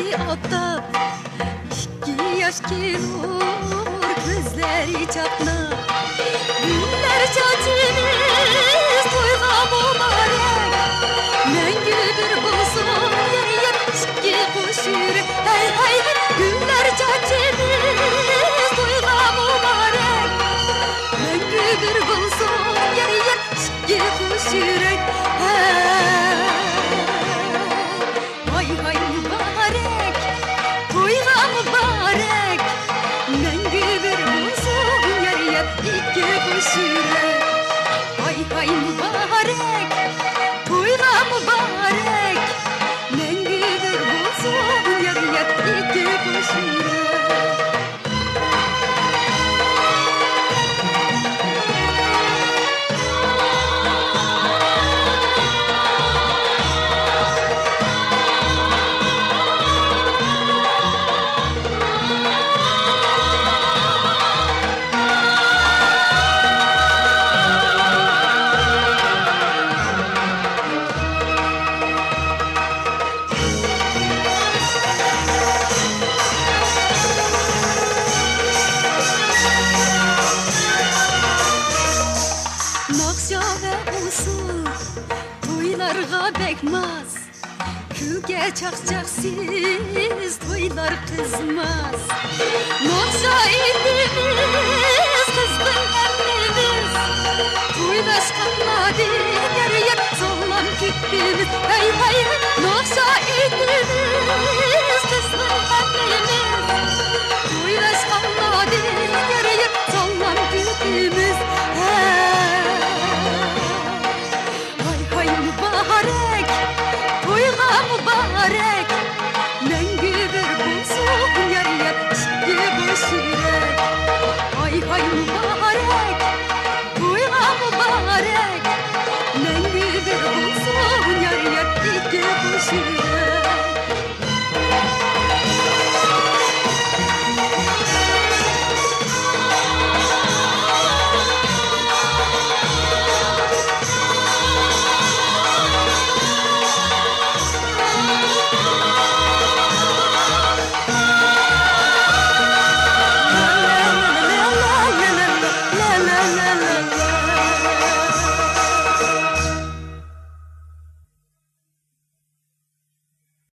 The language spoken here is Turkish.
iki ata, iki yaş kelur, gözleri çatla. Günler çatimiz toyga mübarek, Mengü bir bulsun yer yer iki kuş yürek. Hey hey hey, günler çatimiz toyga mübarek, Mengü bir bulsun yer yer iki kuş yürek. Hay hay mübarek, toyga mübarek, Mengü bir bulsun yer yer iki kuş yürek. Hay hay mübarek, toyga mübarek, Mengü bir bulsun yer yer iki kuş yürek. Nakşa ve usul toylarga bekmaz, Küge çakçaksız toylar kızmaz. Nakşa elimiz, kızgın elimiz, toydaş kalmadı yer yer sağlam kütlemiz. Hey hey hey, nakşa elimiz,